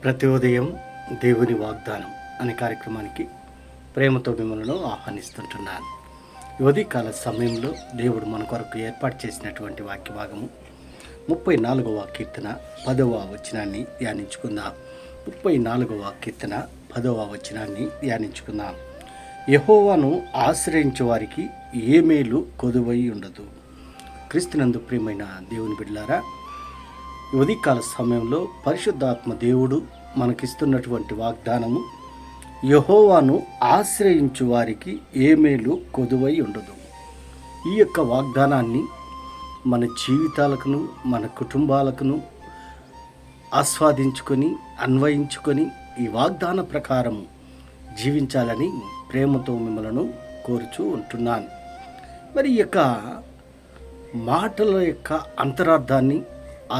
ప్రతి ఉదయం దేవుని వాగ్దానం అనే కార్యక్రమానికి ప్రేమతో మిమ్మల్ని ఆహ్వానిస్తుంటున్నాను. ఈ ఉదయకాల సమయంలో దేవుడు మన కొరకు ఏర్పాటు చేసినటువంటి వాక్య భాగము 34వ కీర్తన 10వ వచనాన్ని ధ్యానించుకుందాం. 34వ కీర్తన 10వ వచనాన్ని ధ్యానించుకుందాం. యెహోవాను ఆశ్రయించే వారికి ఏ మేలు కొదువై ఉండదు. క్రీస్తునందు ప్రియమైన దేవుని బిడ్డలారా, ఈ ఉదయకాల సమయంలో పరిశుద్ధాత్మ దేవుడు మనకిస్తున్నటువంటి వాగ్దానము, యెహోవాను ఆశ్రయించు వారికి ఏ మేలు కొదువై ఉండదు. ఈ యొక్క వాగ్దానాన్ని మన జీవితాలకును మన కుటుంబాలకును ఆస్వాదించుకొని అన్వయించుకొని ఈ వాగ్దాన ప్రకారం జీవించాలని ప్రేమతో మిమ్మలను కోరుచూ ఉంటున్నాను. మరి ఈ యొక్క మాటల యొక్క అంతరార్థాన్ని,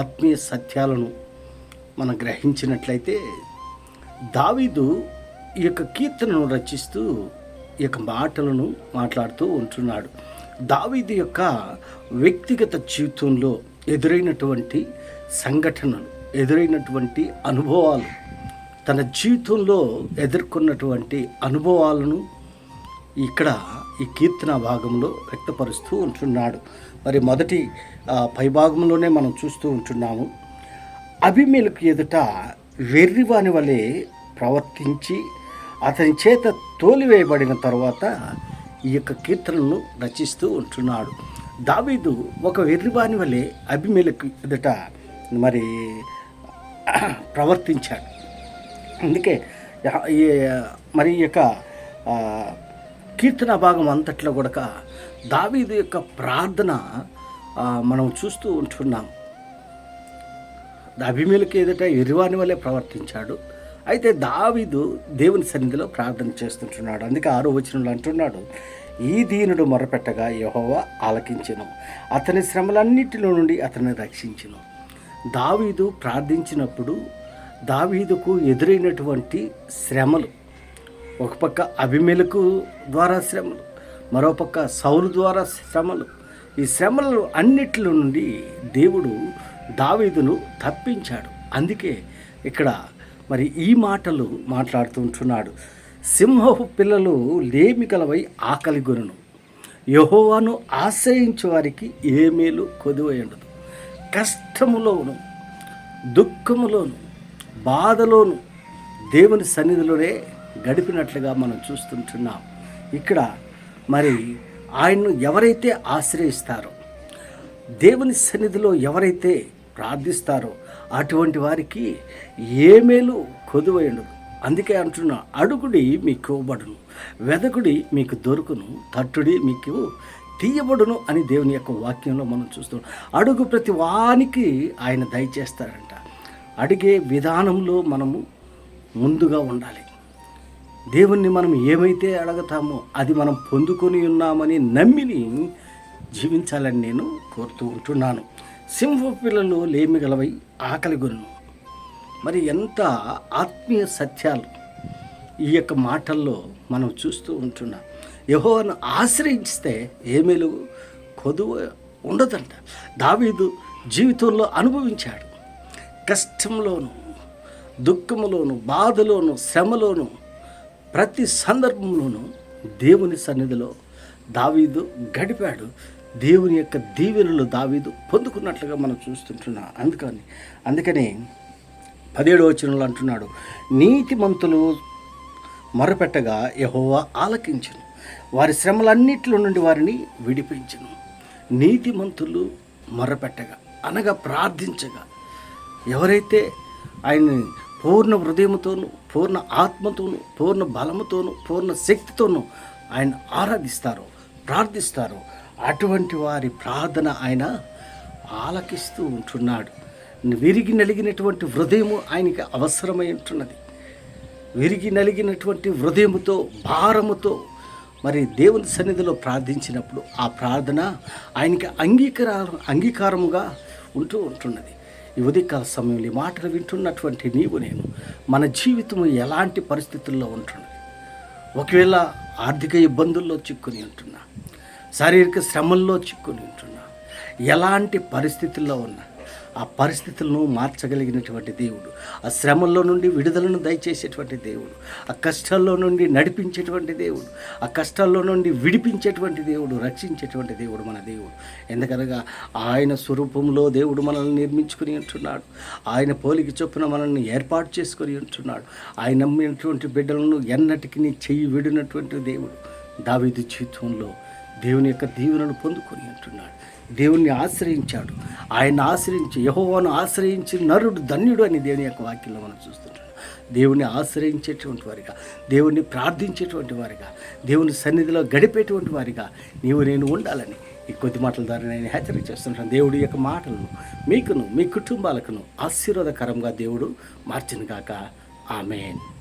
ఆత్మీయ సత్యాలను మనం గ్రహించినట్లయితే, దావీదు ఈ యొక్క కీర్తనను రచిస్తూ ఈ యొక్క మాటలను మాట్లాడుతూ ఉంటున్నాడు. దావీదు యొక్క వ్యక్తిగత జీవితంలో ఎదురైనటువంటి సంఘటనలు, ఎదురైనటువంటి అనుభవాలు, తన జీవితంలో ఎదుర్కొన్నటువంటి అనుభవాలను ఇక్కడ ఈ కీర్తన భాగంలో వ్యక్తపరుస్తూ ఉంటున్నాడు. మరి మొదటి పైభాగంలోనే మనం చూస్తూ ఉంటున్నాము. అబీమెలెకు ఎదుట వెర్రివాని వలె ప్రవర్తించి అతని చేత తోలివేయబడిన తర్వాత ఈ యొక్క కీర్తనను రచిస్తూ ఉంటున్నాడు. దావీదు ఒక వెర్రివాని వలె అబీమెలెకు ఎదుట మరి ప్రవర్తించాడు. అందుకే మరి ఈ యొక్క కీర్తన భాగం అంతట్లో కూడా దావీదు యొక్క ప్రార్థన మనం చూస్తూ ఉంటున్నాం. అబీమెలెకు ఎదుట ఎరివాని వలె ప్రవర్తించాడు. అయితే దావీదు దేవుని సన్నిధిలో ప్రార్థన చేస్తుంటున్నాడు. అందుకే 6వ వచనంలో అంటున్నాడు, ఈ దీనుడు మొరపెట్టగా యెహోవా ఆలకించెను, అతని శ్రమలన్నిటిలో నుండి అతన్ని రక్షించెను. దావీదు ప్రార్థించినప్పుడు దావీదుకు ఎదురైనటువంటి శ్రమలు, ఒక పక్క అబీమెలెకు ద్వారా శ్రమలు, మరోపక్క సౌలు ద్వారా శ్రమలు, ఈ శ్రమలు అన్నిటిలో నుండి దేవుడు దావీదును తప్పించాడు. అందుకే ఇక్కడ మరి ఈ మాటలు మాట్లాడుతూ ఉంటున్నాడు. సింహపు పిల్లలు లేమి గలవై ఆకలి గొనును, యెహోవాను ఆశ్రయించే వారికి ఏ మేలు కొదువై ఉండదు. కష్టములోను, దుఃఖములోను, బాధలోను దేవుని సన్నిధిలోనే గడిపినట్లుగా మనం చూస్తుంటున్నాం. ఇక్కడ మరి ఆయన్ను ఎవరైతే ఆశ్రయిస్తారో, దేవుని సన్నిధిలో ఎవరైతే ప్రార్థిస్తారో అటువంటి వారికి ఏ మేలు కొదువై ఉండదు. అందుకే అంటున్నా, అడుగుడి మీకు ఇవ్వబడును, వెదకుడి మీకు దొరుకును, తట్టుడి మీకు తీయబడును అని దేవుని యొక్క వాక్యంలో మనం చూస్తాం. అడుగు ప్రతి వానికి ఆయన దయచేస్తారంట. అడిగే విధానంలో మనము ముందుగా ఉండాలి. దేవుణ్ణి మనం ఏమైతే అడుగుతామో అది మనం పొందుకొని ఉన్నామని నమ్మిని జీవించాలని నేను కోరుతూ ఉంటున్నాను. సింహ పిల్లలు లేమి గలవై ఆకలి గొనును. మరి ఎంత ఆత్మీయ సత్యాలు ఈ యొక్క మాటల్లో మనం చూస్తూ ఉంటున్నాం. యెహోవాను ఆశ్రయిస్తే ఏ మేలు కొదువ ఉండదంట. దావీదు జీవితంలో అనుభవించాడు. కష్టంలోను, దుఃఖములోను, బాధలోను, శ్రమలోను, ప్రతి సందర్భంలోనూ దేవుని సన్నిధిలో దావీదు గడిపాడు. దేవుని యొక్క దీవెనలు దావీదు పొందుకున్నట్లుగా మనం చూస్తుంటున్నాం. అందుకని 17వ వచనంలో అంటున్నాడు, నీతిమంతులు మొరపెట్టగా యెహోవా ఆలకించెను, వారి శ్రమలన్నిటిలో నుండి వారిని విడిపించెను. నీతిమంతులు మొరపెట్టగా అనగా ప్రార్థించగా, ఎవరైతే ఆయన్ని పూర్ణ హృదయముతోనూ, పూర్ణ ఆత్మతోనూ, పూర్ణ బలముతోనూ, పూర్ణ శక్తితోనూ ఆయన ఆరాధిస్తారో, ప్రార్థిస్తారో అటువంటి వారి ప్రార్థన ఆయన ఆలకిస్తూ ఉంటున్నాడు. విరిగి నలిగినటువంటి హృదయము ఆయనకి అవసరమై ఉంటున్నది. విరిగి నలిగినటువంటి హృదయముతో, భారముతో మరి దేవుని సన్నిధిలో ప్రార్థించినప్పుడు ఆ ప్రార్థన ఆయనకి అంగీకారముగా ఉంటున్నది. ఈ ఉదయకాల సమయంలో మాటలు వింటున్నటువంటి నీవు నేను, మన జీవితం ఎలాంటి పరిస్థితుల్లో ఉంటున్నది? ఒకవేళ ఆర్థిక ఇబ్బందుల్లో చిక్కుని ఉంటున్నా, శారీరక శ్రమల్లో చిక్కుని ఉంటున్నా, ఎలాంటి పరిస్థితుల్లో ఉన్నా ఆ పరిస్థితులను మార్చగలిగినటువంటి దేవుడు, ఆ శ్రమల్లో నుండి విడుదలను దయచేసేటువంటి దేవుడు, ఆ కష్టాల్లో నుండి నడిపించేటువంటి దేవుడు, ఆ కష్టాల్లో నుండి విడిపించేటువంటి దేవుడు, రక్షించేటువంటి దేవుడు మన దేవుడు. ఎందుకనగా ఆయన స్వరూపంలో దేవుడు మనల్ని నిర్మించుకుని ఉంటున్నాడు. ఆయన పోలిక చొప్పున మనల్ని ఏర్పాటు చేసుకొని ఉంటున్నాడు. ఆయన నమ్మినటువంటి బిడ్డలను ఎన్నటికీ చెయ్యి విడినటువంటి దేవుడు. దావీదు జీవితంలో దేవుని యొక్క దీవెనను పొందుకొని ఉంటున్నాడు. దేవుణ్ణి ఆశ్రయించాడు. ఆయన ఆశ్రయించి యెహోవాను ఆశ్రయించి నరుడు ధన్యుడు అని దేవుని యొక్క వాక్యంలో మనం చూస్తుంటాం. దేవుని ఆశ్రయించేటువంటి వారిగా, దేవుణ్ణి ప్రార్థించేటువంటి వారిగా, దేవుని సన్నిధిలో గడిపేటువంటి వారిగా నీవు నేను ఉండాలని ఈ కొద్ది మాటల ద్వారా నేను హెచ్చరిక చేస్తుంటాను. దేవుడి యొక్క మాటలను మీకును మీ కుటుంబాలకును ఆశీర్వాదకరంగా దేవుడు మార్చినగాక. ఆమేన్.